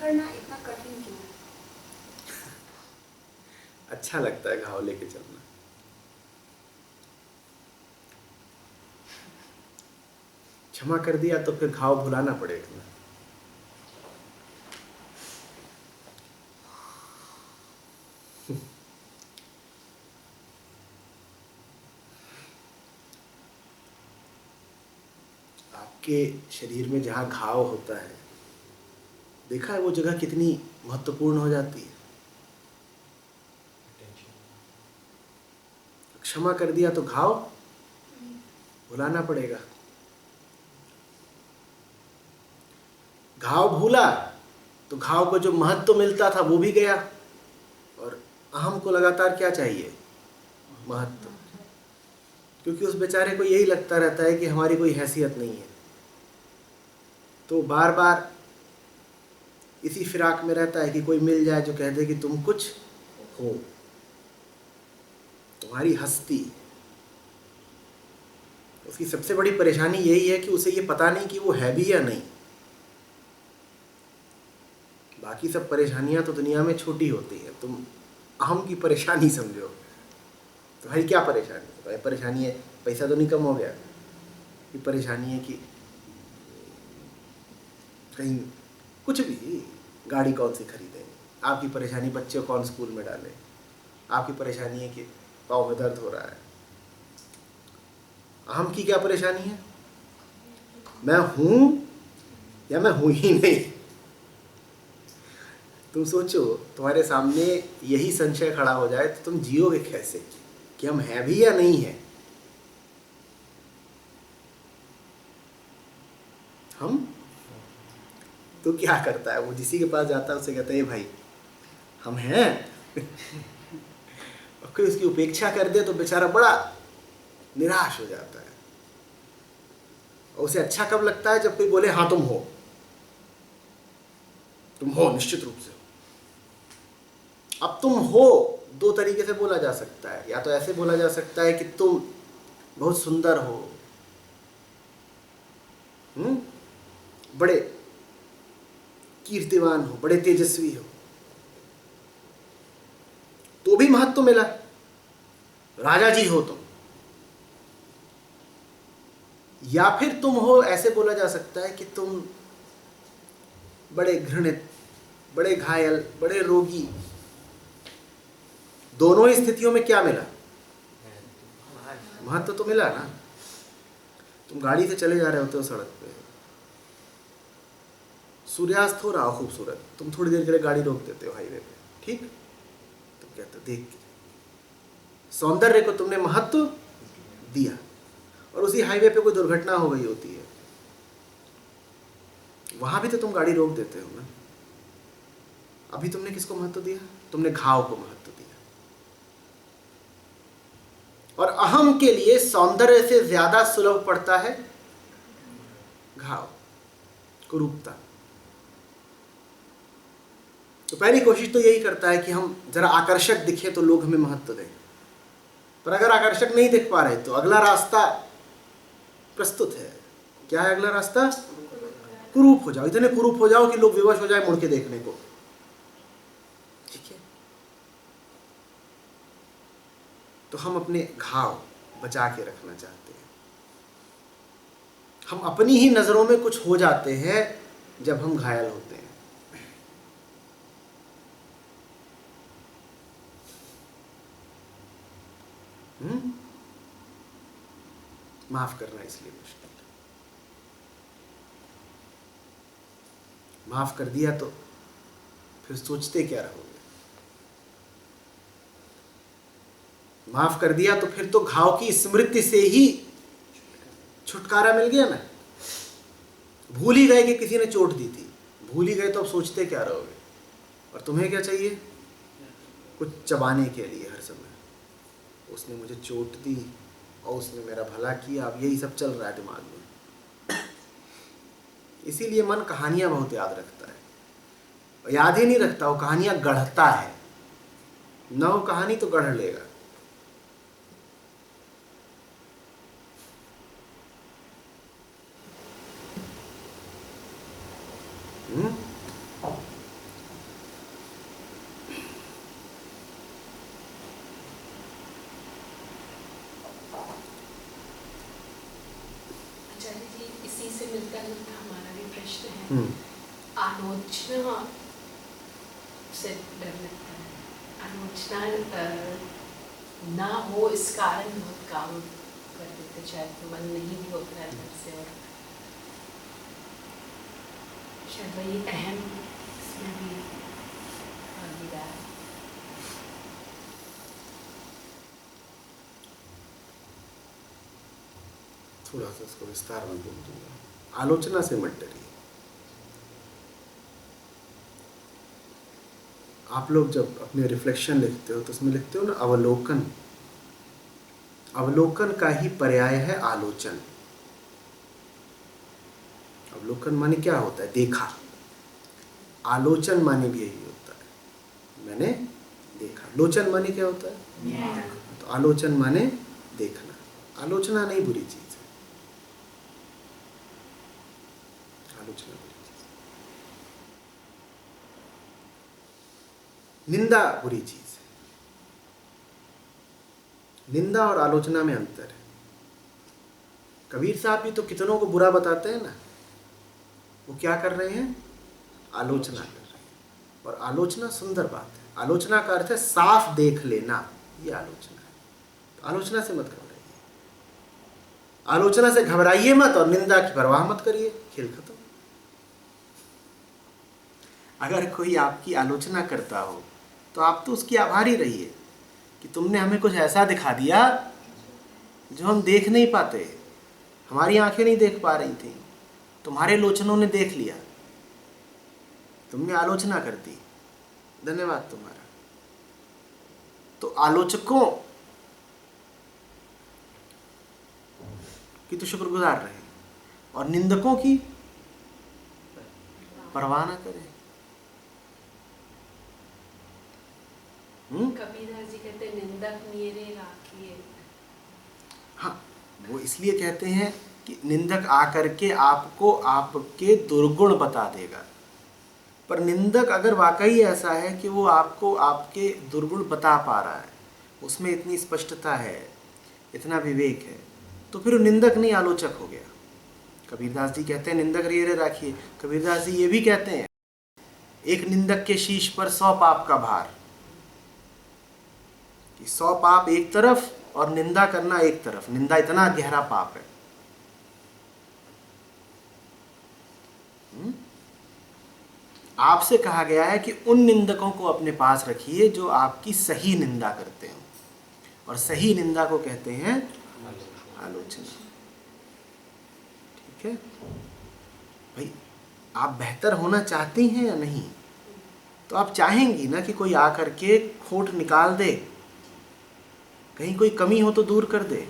करना इतना कठिन क्यों? अच्छा लगता है घाव लेके चलना। क्षमा कर दिया तो फिर घाव भुलाना पड़ेगा ना। आपके शरीर में जहाँ घाव होता है, देखा है वो जगह कितनी महत्वपूर्ण हो जाती है। क्षमा कर दिया तो घाव भुलाना पड़ेगा। घाव भूला तो घाव को जो महत्व मिलता था वो भी गया, और अहम को लगातार क्या चाहिए? महत्व। क्योंकि उस बेचारे को यही लगता रहता है कि हमारी कोई हैसियत नहीं है, तो बार बार इसी फिराक में रहता है कि कोई मिल जाए जो कह दे कि तुम कुछ हो, तुम्हारी हस्ती। उसकी सबसे बड़ी परेशानी यही है कि उसे ये पता नहीं कि वो है भी या नहीं। बाकी सब परेशानियां तो दुनिया में छोटी होती हैं, तुम अहम की परेशानी समझो। तुम्हारी क्या परेशानी है? तुम्हारी परेशानी है पैसा तो नहीं कम हो गया, ये परेशानी है कि कहीं कुछ भी गाड़ी कौन सी खरीदें, आपकी परेशानी बच्चे को कौन स्कूल में डालें, आपकी परेशानी है कि पाँव में दर्द हो रहा है। अहम की क्या परेशानी है? मैं हूँ या मैं हूँ ही नहीं। तुम सोचो, तुम्हारे सामने यही संशय खड़ा हो जाए तो तुम जियोगे कैसे कि हम हैं भी या नहीं है? हम तो क्या करता है वो, जिसी के पास जाता है उससे कहता है भाई हम हैं। और फिर उसकी उपेक्षा कर दे तो बेचारा बड़ा निराश हो जाता है। और उसे अच्छा कब लगता है? जब कोई बोले हाँ तुम हो, तुम हो, निश्चित रूप से। अब तुम हो दो तरीके से बोला जा सकता है। या तो ऐसे बोला जा सकता है कि तुम बहुत सुंदर हो, बड़े कीर्तिवान हो, बड़े तेजस्वी हो, तो भी महत्व मिला, राजा जी हो तुम। या फिर तुम हो, ऐसे बोला जा सकता है कि तुम बड़े घृणित, बड़े घायल, बड़े रोगी। दोनों ही स्थितियों में क्या मिला? महत्व तो मिला ना। तुम गाड़ी से चले जा रहे होते हो सड़क पे, सूर्यास्त हो रहा हो खूबसूरत, तुम थोड़ी देर के लिए गाड़ी रोक देते हो हाईवे पे, ठीक? तुम कहते हो देख के सौंदर्य को तुमने महत्व दिया, और उसी हाईवे पे कोई दुर्घटना हो गई होती है, वहां भी तो तुम गाड़ी रोक देते हो ना। अभी तुमने किसको महत्व दिया? तुमने घाव को महत्व दिया। और अहम के लिए सौंदर्य से ज्यादा सुलभ पड़ता है घाव, कुरूपता। तो पहली कोशिश तो यही करता है कि हम जरा आकर्षक दिखे तो लोग हमें महत्व दें। पर अगर आकर्षक नहीं दिख पा रहे तो अगला रास्ता प्रस्तुत है। क्या है अगला रास्ता? कुरूप हो जाओ, इतने कुरूप हो जाओ कि लोग विवश हो जाए मुड़ के देखने को। ठीक है, तो हम अपने घाव बचा के रखना चाहते हैं। हम अपनी ही नजरों में कुछ हो जाते हैं जब हम घायल होते हैं। माफ करना इसलिए मुश्किल। माफ कर दिया तो फिर सोचते क्या रहोगे? माफ कर दिया तो फिर तो घाव की स्मृति से ही छुटकारा मिल गया ना। भूल ही गए कि किसी ने चोट दी थी, भूल ही गए तो अब सोचते क्या रहोगे? और तुम्हें क्या चाहिए? कुछ चबाने के लिए हर समय। उसने मुझे चोट दी और उसने मेरा भला किया, अब यही सब चल रहा है दिमाग में। इसीलिए मन कहानियां बहुत याद रखता है। याद ही नहीं रखता, वो कहानियां गढ़ता है। न हो कहानी तो गढ़ लेगा। आलोचना से डर लगता है। आलोचना ना हो इस कारण बहुत काम कर देते, शायद मन नहीं भी होता है अंदर से, और शायद वही अहम इसमें भी भागीदार है। थोड़ा सा इसको विस्तार में बोल दूंगा। आलोचना से मत डरिए। आप लोग जब अपने रिफ्लेक्शन लिखते हो तो उसमें लिखते हो ना अवलोकन। अवलोकन का ही पर्याय है आलोचन। अवलोकन माने क्या होता है? देखा। आलोचन माने भी यही होता है, मैंने देखा। लोचन माने क्या होता है? तो आलोचन माने देखना। आलोचना नहीं बुरी चीज है, आलोचना बुरी चीज। निंदा बुरी चीज है। निंदा और आलोचना में अंतर है। कबीर साहब भी तो कितनों को बुरा बताते हैं ना, वो क्या कर रहे हैं? आलोचना कर रहे हैं। और आलोचना सुंदर बात है। आलोचना का अर्थ है साफ देख लेना, ये आलोचना है। तो आलोचना से मत घबराइए, आलोचना से घबराइए मत, और निंदा की परवाह मत करिए। खेल खत्म। अगर कोई आपकी आलोचना करता हो तो आप तो उसकी आभारी रहिए कि तुमने हमें कुछ ऐसा दिखा दिया जो हम देख नहीं पाते, हमारी आंखें नहीं देख पा रही थी, तुम्हारे लोचनों ने देख लिया, तुमने आलोचना कर दी, धन्यवाद तुम्हारा। तो आलोचकों की तो शुक्रगुजार रहे, और निंदकों की परवाह ना करें। कबीरदास जी कहते हैं निंदक मेरे राखिए। हाँ, वो इसलिए कहते हैं कि निंदक आकर के आपको आपके दुर्गुण बता देगा। पर निंदक अगर वाकई ऐसा है कि वो आपको आपके दुर्गुण बता पा रहा है, उसमें इतनी स्पष्टता है, इतना विवेक है, तो फिर वो निंदक नहीं आलोचक हो गया। कबीरदास जी कहते हैं निंदक रे राखिए। कबीरदास जी ये भी कहते हैं एक निंदक के शीश पर 100 पाप का भार, कि 100 पाप एक तरफ और निंदा करना एक तरफ। निंदा इतना गहरा पाप है। आपसे कहा गया है कि उन निंदकों को अपने पास रखिए जो आपकी सही निंदा करते हो, और सही निंदा को कहते हैं आलोचना। ठीक है भाई, आप बेहतर होना चाहती हैं या नहीं? तो आप चाहेंगी ना कि कोई आकर के खोट निकाल दे, कहीं कोई कमी हो तो दूर कर दे।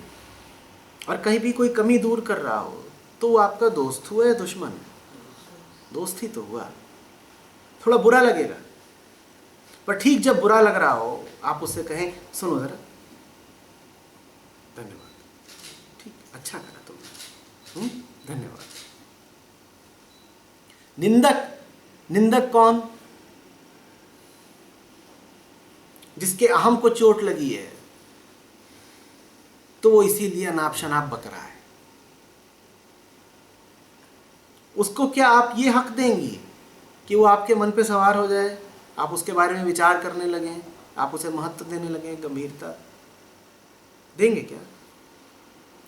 और कहीं भी कोई कमी दूर कर रहा हो तो वो आपका दोस्त हुआ या दुश्मन? दोस्त ही तो हुआ। थोड़ा बुरा लगेगा, पर ठीक जब बुरा लग रहा हो आप उससे कहें सुनो जरा, धन्यवाद, ठीक, अच्छा करा तुमने, धन्यवाद। निंदक कौन? जिसके अहम को चोट लगी है, तो वो इसीलिए अनाप शनाप बक रहा है। उसको क्या आप ये हक देंगी कि वो आपके मन पे सवार हो जाए, आप उसके बारे में विचार करने लगें, आप उसे महत्व देने लगें, गंभीरता देंगे क्या?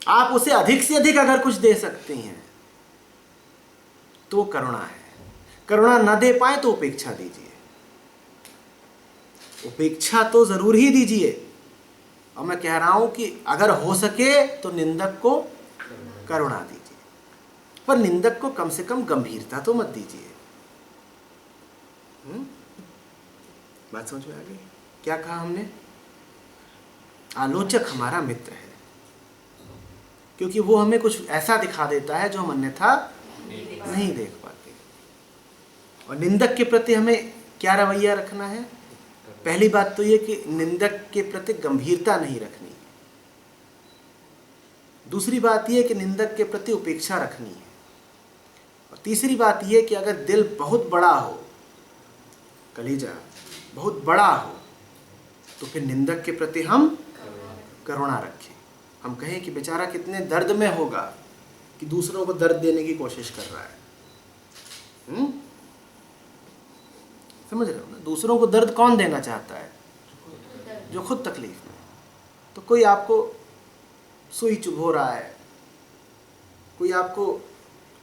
आप उसे अधिक से अधिक अगर कुछ दे सकते हैं तो करुणा है। करुणा न दे पाए तो उपेक्षा दीजिए, उपेक्षा तो जरूर ही दीजिए। और मैं कह रहा हूं कि अगर हो सके तो निंदक को करुणा दीजिए, पर निंदक को कम से कम गंभीरता तो मत दीजिए। बात समझ में आ गई? क्या कहा हमने? आलोचक हमारा मित्र है, क्योंकि वो हमें कुछ ऐसा दिखा देता है जो हम अन्यथा नहीं देख पाते। और निंदक के प्रति हमें क्या रवैया रखना है? पहली बात तो ये कि निंदक के प्रति गंभीरता नहीं रखनी है। दूसरी बात ये कि निंदक के प्रति उपेक्षा रखनी है। और तीसरी बात ये कि अगर दिल बहुत बड़ा हो, कलेजा बहुत बड़ा हो, तो फिर निंदक के प्रति हम करुणा रखें। हम कहें कि बेचारा कितने दर्द में होगा कि दूसरों को दर्द देने की कोशिश कर रहा है। समझ रहे हो ना? दूसरों को दर्द कौन देना चाहता है? जो खुद तकलीफ में। तो कोई आपको सुई चुभो रहा है, कोई आपको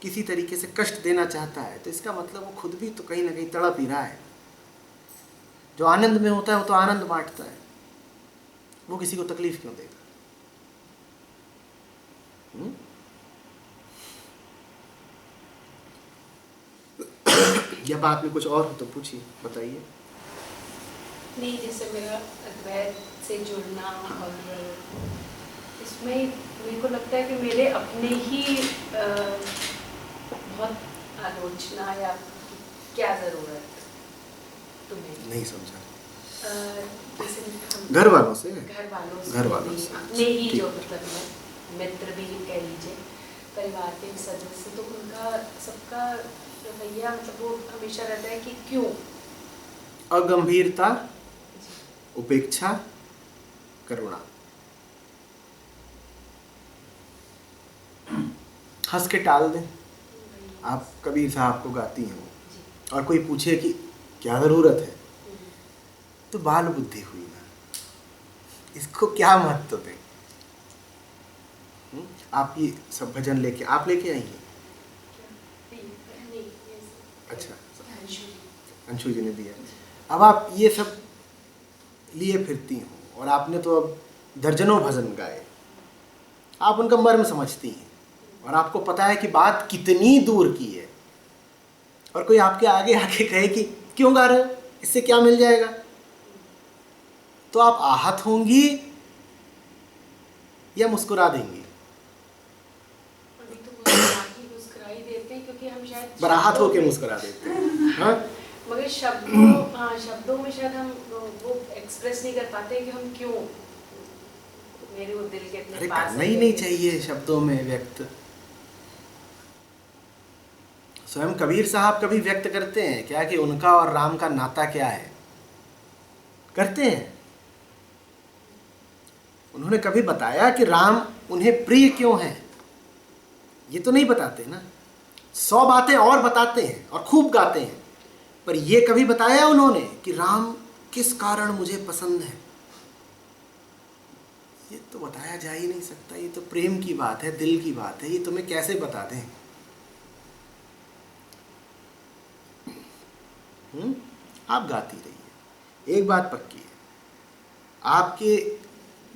किसी तरीके से कष्ट देना चाहता है, तो इसका मतलब वो खुद भी तो कहीं ना कहीं तड़प ही रहा है। जो आनंद में होता है वो तो आनंद बांटता है, वो किसी को तकलीफ क्यों देगा? या बात में कुछ और हो तो पूछिए, बताइए। नहीं, जैसे मेरा अद्वैत से जुड़ना, और इसमें मेरे को लगता है कि मेरे अपने ही बहुत आलोचना, या क्या ज़रूरत तुम्हें? नहीं समझा। जैसे घर वालों से अपने ही जो मतलब मित्र भी कह लीजिए, परिवार के सदस्य, तो उनका सबका रवैया मतलब वो हमेशा रहता है कि क्यों? अगंभीरता, उपेक्षा, करुणा। हंस के टाल दें। आप कबीर साहब को गाती हैं और कोई पूछे कि क्या ज़रूरत है, तो बाल बुद्धि हुई ना, इसको क्या महत्व दें? आप ये सब भजन लेके आप लेके आएंगे? अच्छा, अंशु जी ने दिया। अब आप ये सब लिए फिरती हो और आपने तो अब दर्जनों भजन गाए, आप उनका मर्म समझती हैं और आपको पता है कि बात कितनी दूर की है, और कोई आपके आगे आके कहे कि क्यों गा रहे हो, इससे क्या मिल जाएगा, तो आप आहत होंगी या मुस्कुरा देंगी? अभी तो मुस्कुरा ही देते हैं, क्योंकि हम शायद बराहत होके मुस्कुरा देते हैं। हाँ? मगर शब्दों में शायद हम वो एक्सप्रेस नहीं कर पाते कि हम क्यों, मेरे वो दिल के इतने पास करना ही नहीं चाहिए शब्दों में व्यक्त। स्वयं कबीर साहब कभी व्यक्त करते हैं क्या कि उनका और राम का नाता क्या है? करते हैं? उन्होंने कभी बताया कि राम उन्हें प्रिय क्यों है? ये तो नहीं बताते ना। 100 बातें और बताते हैं और खूब गाते हैं, पर ये कभी बताया उन्होंने कि राम किस कारण मुझे पसंद है? ये तो बताया जा ही नहीं सकता। ये तो प्रेम की बात है, दिल की बात है, ये तुम्हें कैसे बता दें? आप गाती रहिए। एक बात पक्की है, आपके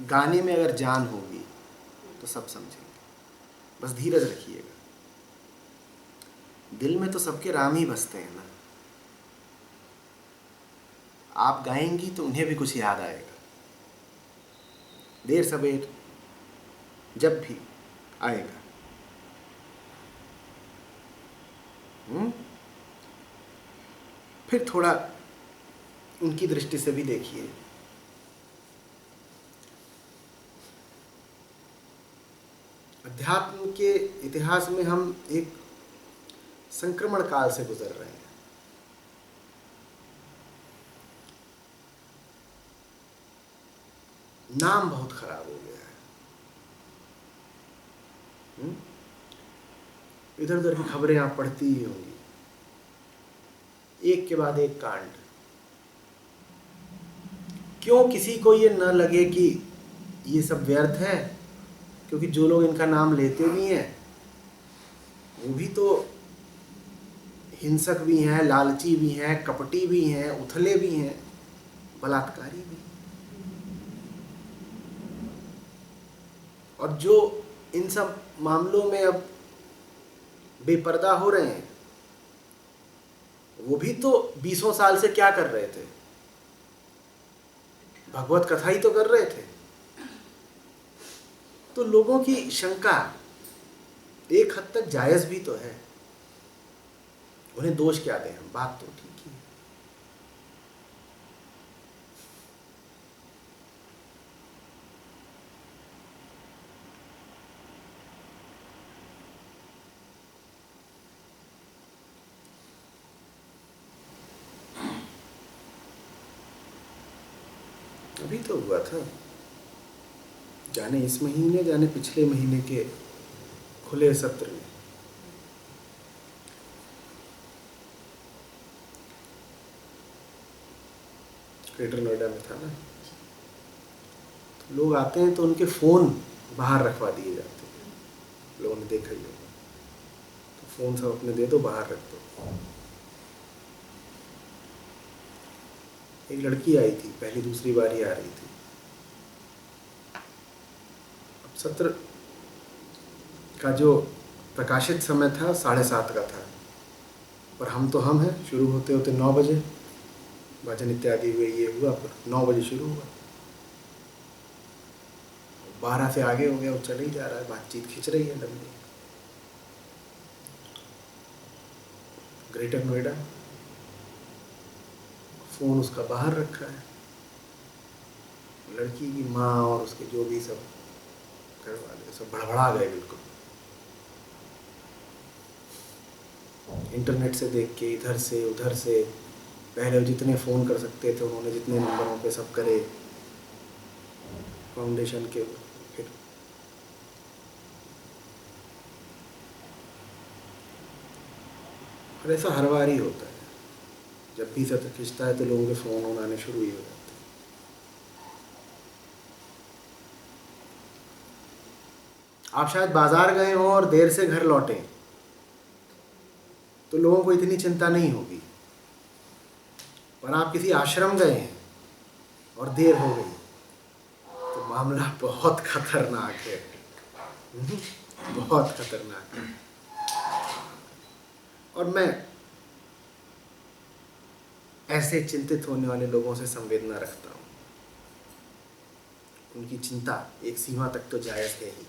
गाने में अगर जान होगी तो सब समझेंगे। बस धीरज रखिएगा। दिल में तो सबके राम ही बसते हैं ना। आप गाएंगी तो उन्हें भी कुछ याद आएगा, देर सवेर जब भी आएगा। फिर थोड़ा उनकी दृष्टि से भी देखिए। अध्यात्म के इतिहास में हम एक संक्रमण काल से गुजर रहे हैं। नाम बहुत खराब हो गया है। इधर उधर की खबरें आप पढ़ती ही होंगी, एक के बाद एक कांड। क्यों किसी को ये न लगे कि ये सब व्यर्थ है? क्योंकि जो लोग इनका नाम लेते भी हैं वो भी तो हिंसक भी हैं, लालची भी हैं, कपटी भी हैं, उथले भी हैं, बलात्कारी भी। और जो इन सब मामलों में अब बेपर्दा हो रहे हैं, वो भी तो 20 साल से क्या कर रहे थे? भगवत कथा ही तो कर रहे थे। तो लोगों की शंका एक हद तक जायज भी तो है। उन्हें दोष क्या दें हम? बात तो ठीक ही है। अभी तो हुआ था, जाने इस महीने जाने पिछले महीने के खुले सत्र में ग्रेटर नोएडा में था ना, तो लोग आते हैं तो उनके फ़ोन बाहर रखवा दिए जाते हैं, लोगों ने देखा ही होगा। तो फ़ोन सब अपने दे दो, बाहर रख दो। एक लड़की आई थी, पहली दूसरी बार ही आ रही थी। अब सत्र का जो प्रकाशित समय था 7:30 का था, पर हम हैं, शुरू होते होते 9 बजे, भजन इत्यादि हुए, ये हुआ, पर 9 बजे शुरू हुआ, 12 से आगे हो गया, वो चल ही जा रहा है, बातचीत खिंच रही है लंबी। ग्रेटर नोएडा, फ़ोन उसका बाहर रखा है। लड़की की माँ और उसके जो भी सब घर वाले सब भड़बड़ा गए बिल्कुल। इंटरनेट से देख के इधर से उधर से, पहले जितने फ़ोन कर सकते थे उन्होंने जितने नंबरों पे सब करे, फाउंडेशन के। फिर और ऐसा हर बार ही होता है, जब भी सत्र खिंचता है तो लोगों के फ़ोन आने शुरू ही हो जाते हैं। आप शायद बाजार गए हों और देर से घर लौटें तो लोगों को इतनी चिंता नहीं होगी, पर आप किसी आश्रम गए हैं और देर हो गई तो मामला बहुत खतरनाक है, बहुत खतरनाक है। और मैं ऐसे चिंतित होने वाले लोगों से संवेदना रखता हूँ। उनकी चिंता एक सीमा तक तो जायज़ है ही।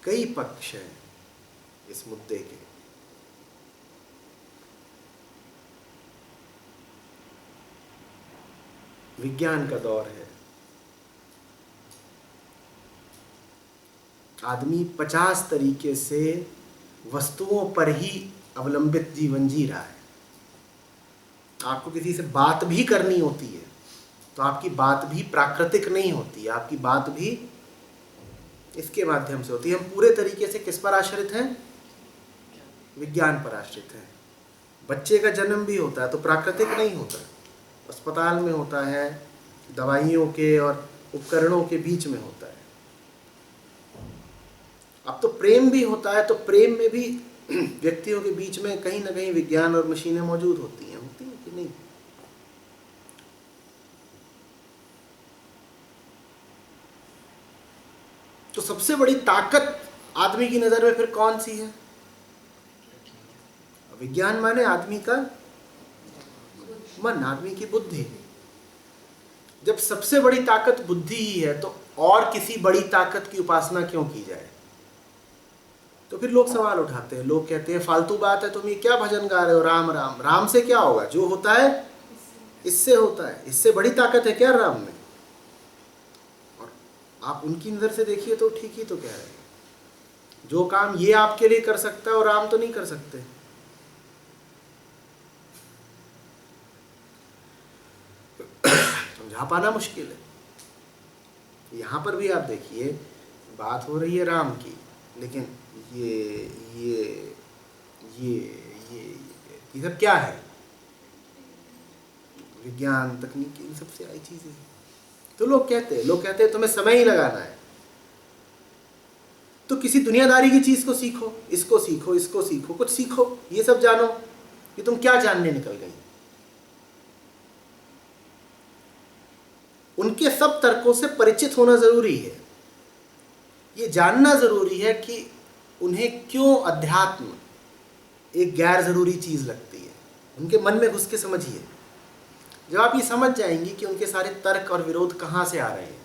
कई पक्ष हैं इस मुद्दे के। विज्ञान का दौर है, आदमी 50 तरीके से वस्तुओं पर ही अवलंबित जीवन जी रहा है। आपको किसी से बात भी करनी होती है तो आपकी बात भी प्राकृतिक नहीं होती, आपकी बात भी इसके माध्यम से होती है। हम पूरे तरीके से किस पर आश्रित हैं? विज्ञान पर आश्रित हैं। बच्चे का जन्म भी होता है तो प्राकृतिक नहीं होता, अस्पताल में होता है, दवाइयों के और उपकरणों के बीच में होता है। अब तो प्रेम भी होता है, तो प्रेम में भी व्यक्तियों के बीच में कहीं ना कहीं विज्ञान और मशीनें मौजूद होती हैं कि नहीं? तो सबसे बड़ी ताकत आदमी की नजर में फिर कौन सी है? विज्ञान माने आदमी का मन, आदमी की बुद्धि। जब सबसे बड़ी ताकत बुद्धि ही है तो और किसी बड़ी ताकत की उपासना क्यों की जाए? तो फिर लोग सवाल उठाते हैं, लोग कहते हैं फालतू बात है, तुम ये क्या भजन गा रहे हो, राम राम। राम से क्या होगा? जो होता है इससे होता है, इससे बड़ी ताकत है क्या राम में? और आप उनकी नजर से देखिए तो ठीक ही तो कह रहे हैं। जो काम ये आपके लिए कर सकता है और राम तो नहीं कर सकते। समझा पाना मुश्किल है। यहाँ पर भी आप देखिए, बात हो रही है राम की, लेकिन ये सब क्या है? विज्ञान, तकनीकी, इन सबसे आई चीजें। तो लोग कहते हैं तुम्हें समय ही लगाना है तो किसी दुनियादारी की चीज को सीखो, इसको सीखो, इसको सीखो, कुछ सीखो, ये सब जानो कि तुम क्या जानने निकल गई। उनके सब तर्कों से परिचित होना जरूरी है। ये जानना जरूरी है कि उन्हें क्यों अध्यात्म एक गैर जरूरी चीज लगती है। उनके मन में घुस के समझिए। जब आप ये समझ जाएंगी कि उनके सारे तर्क और विरोध कहाँ से आ रहे हैं,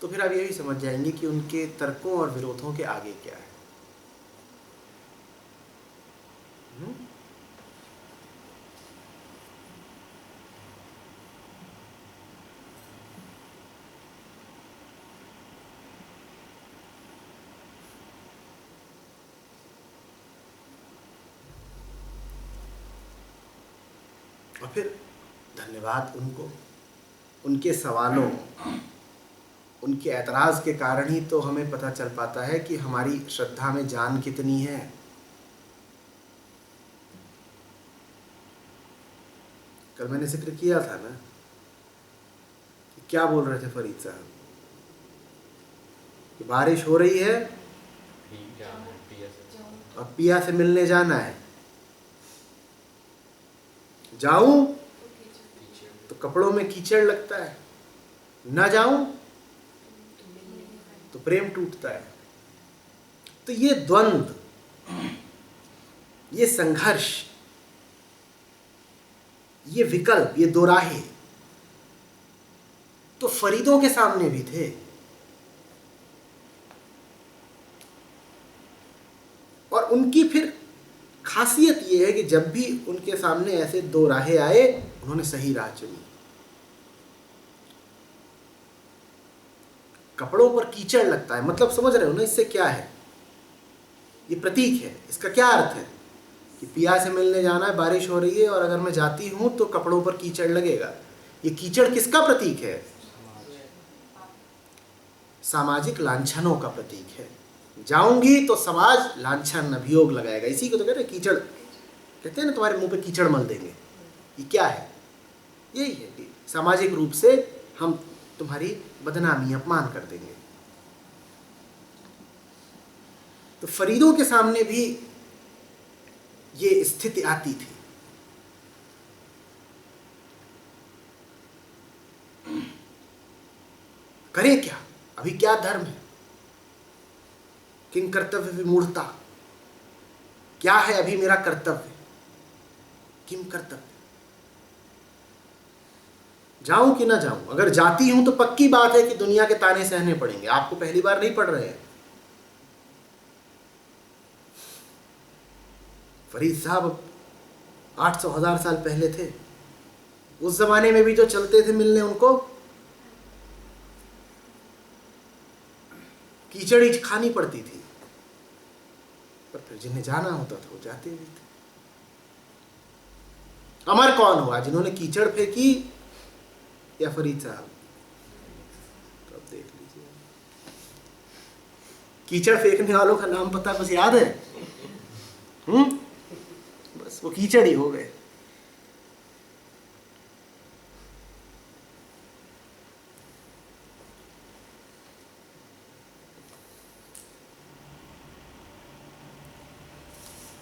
तो फिर आप ये भी समझ जाएंगे कि उनके तर्कों और विरोधों के आगे क्या है। और फिर धन्यवाद उनको, उनके सवालों, उनके ऐतराज़ के कारण ही तो हमें पता चल पाता है कि हमारी श्रद्धा में जान कितनी है। कल मैंने जिक्र किया था ना, क्या बोल रहे थे फरीद साहब कि बारिश हो रही है और पिया से मिलने जाना है। जाऊं तो कपड़ों में कीचड़ लगता है, ना जाऊं तो प्रेम टूटता है। तो ये द्वंद्व, ये संघर्ष, ये विकल्प, ये दो राहें तो फरीदों के सामने भी थे। और उनकी फिर खासियत ये है कि जब भी उनके सामने ऐसे दो राहें आए, उन्होंने सही राह चुनी। कपड़ों पर कीचड़ लगता है, मतलब समझ रहे हो ना इससे क्या है? ये प्रतीक है। इसका क्या अर्थ है कि पिया से मिलने जाना है, बारिश हो रही है और अगर मैं जाती हूं तो कपड़ों पर कीचड़ लगेगा। ये कीचड़ किसका प्रतीक है? सामाजिक लांछनों का प्रतीक है। जाऊंगी तो समाज लांछन, अभियोग लगाएगा। इसी को तो कहते हैं कीचड़, कहते हैं ना तुम्हारे मुंह पे कीचड़ मल देंगे। ये क्या है? यही है कि सामाजिक रूप से हम तुम्हारी बदनामी, अपमान कर देंगे। तो फरीदों के सामने भी ये स्थिति आती थी। करें क्या? अभी क्या धर्म है? किंग कर्तव्य विमूढ़ता, क्या है अभी मेरा कर्तव्य? किम कर्तव्य? जाऊं कि ना जाऊं? अगर जाती हूं तो पक्की बात है कि दुनिया के ताने सहने पड़ेंगे। आपको पहली बार नहीं पड़ रहे हैं। फरीद साहब 800,000 साल पहले थे। उस जमाने में भी जो चलते थे मिलने, उनको कीचड़ ही खानी पड़ती थी। पर फिर जिन्हें जाना होता था वो जाते भी थे। अमर कौन हुआ, जिन्होंने कीचड़ फेंकी या फरीद साहब? तो अब देख लीजिए। कीचड़ फेंकने वालों का नाम पता कुछ याद है? बस वो कीचड़ ही हो गए।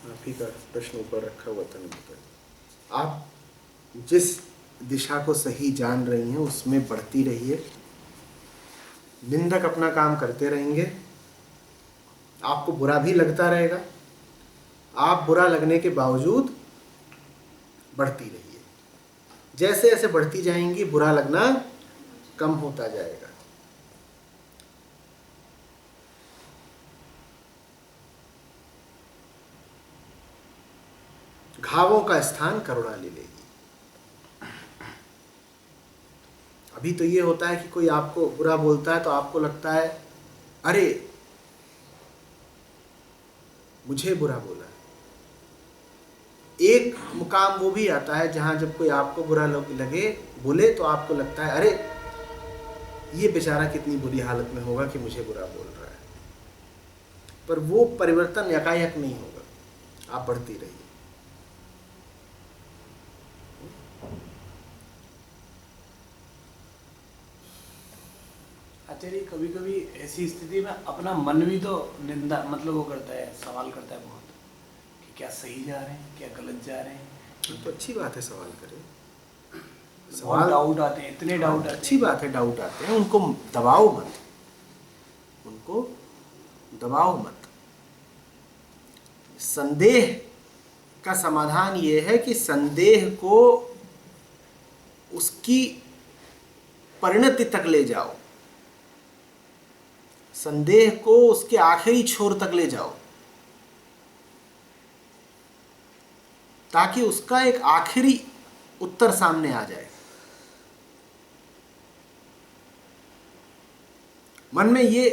आप ही का प्रश्न ऊपर रखा हुआ था, नहीं पता। आप जिस दिशा को सही जान रही हैं उसमें बढ़ती रहिए। निंदक अपना काम करते रहेंगे, आपको बुरा भी लगता रहेगा। आप बुरा लगने के बावजूद बढ़ती रहिए। जैसे जैसे बढ़ती जाएंगी बुरा लगना कम होता जाएगा। घावों का स्थान करुणा ले लेगी। अभी तो ये होता है कि कोई आपको बुरा बोलता है तो आपको लगता है अरे मुझे बुरा बोला। एक मुकाम वो भी आता है जहां जब कोई आपको बुरा लगे, बोले, तो आपको लगता है अरे ये बेचारा कितनी बुरी हालत में होगा कि मुझे बुरा बोल रहा है। पर वो परिवर्तन एकाएक नहीं होगा। आप बढ़ती रहिए। आचार्य, कभी कभी ऐसी स्थिति में अपना मन भी तो निंदा, मतलब वो करता है, सवाल करता है बहुत कि क्या सही जा रहे हैं, क्या गलत जा रहे हैं। तो अच्छी बात है, सवाल करें। सवाल डाउट आते हैं, इतने डाउट आते हैं। अच्छी बात है, डाउट आते हैं। उनको दबाओ मत, उनको दबाओ मत। संदेह का समाधान ये है कि संदेह को उसकी परिणति तक ले जाओ, संदेह को उसके आखिरी छोर तक ले जाओ, ताकि उसका एक आखिरी उत्तर सामने आ जाए। मन में ये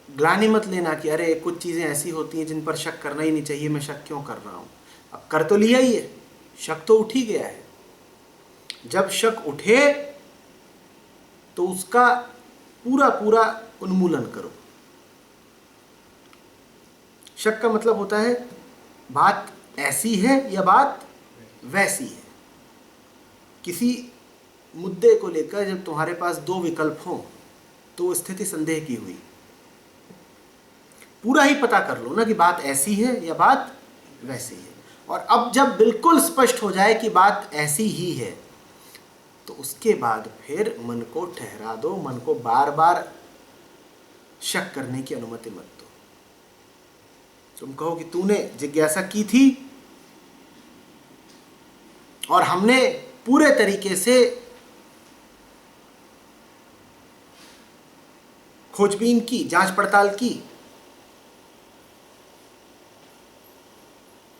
ग्लानि मत लेना कि अरे कुछ चीज़ें ऐसी होती हैं जिन पर शक करना ही नहीं चाहिए, मैं शक क्यों कर रहा हूँ। अब कर तो लिया ही है, शक तो उठ ही गया है। जब शक उठे तो उसका पूरा पूरा उन्मूलन करो। शक का मतलब होता है बात ऐसी है या बात वैसी है। किसी मुद्दे को लेकर जब तुम्हारे पास दो विकल्प हों तो स्थिति संदेह की हुई। पूरा ही पता कर लो ना कि बात ऐसी है या बात वैसी है, और अब जब बिल्कुल स्पष्ट हो जाए कि बात ऐसी ही है तो उसके बाद फिर मन को ठहरा दो, मन को बार बार शक करने की अनुमति मत दो। तुम कहो कि तूने जिज्ञासा की थी और हमने पूरे तरीके से खोजबीन की, जांच पड़ताल की,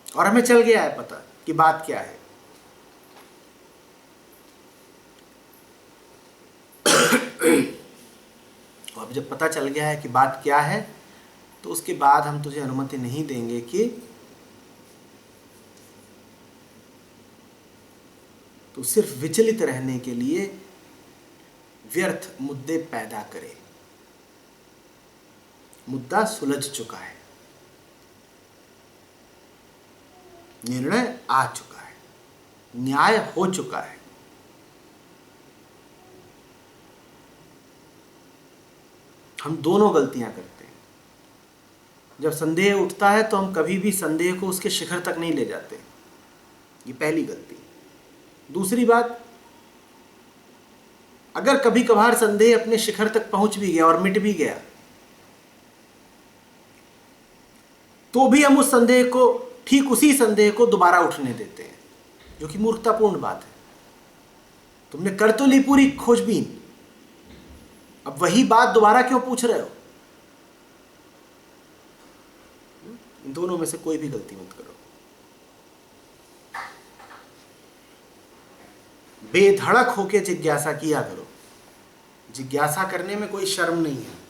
और हमें चल गया है पता कि बात क्या है। अब जब पता चल गया है कि बात क्या है तो उसके बाद हम तुझे अनुमति नहीं देंगे कि तू सिर्फ विचलित रहने के लिए व्यर्थ मुद्दे पैदा करे। मुद्दा सुलझ चुका है, निर्णय आ चुका है, न्याय हो चुका है। हम दोनों गलतियां करते हैं। जब संदेह उठता है तो हम कभी भी संदेह को उसके शिखर तक नहीं ले जाते, ये पहली गलती। दूसरी बात, अगर कभी कभार संदेह अपने शिखर तक पहुंच भी गया और मिट भी गया तो भी हम उस संदेह को, ठीक उसी संदेह को दोबारा उठने देते हैं, जो कि मूर्खतापूर्ण बात है। तुमने कर तो ली पूरी खोजबीन, अब वही बात दोबारा क्यों पूछ रहे हो? इन दोनों में से कोई भी गलती मत करो। बेधड़क होके जिज्ञासा किया करो। जिज्ञासा करने में कोई शर्म नहीं है।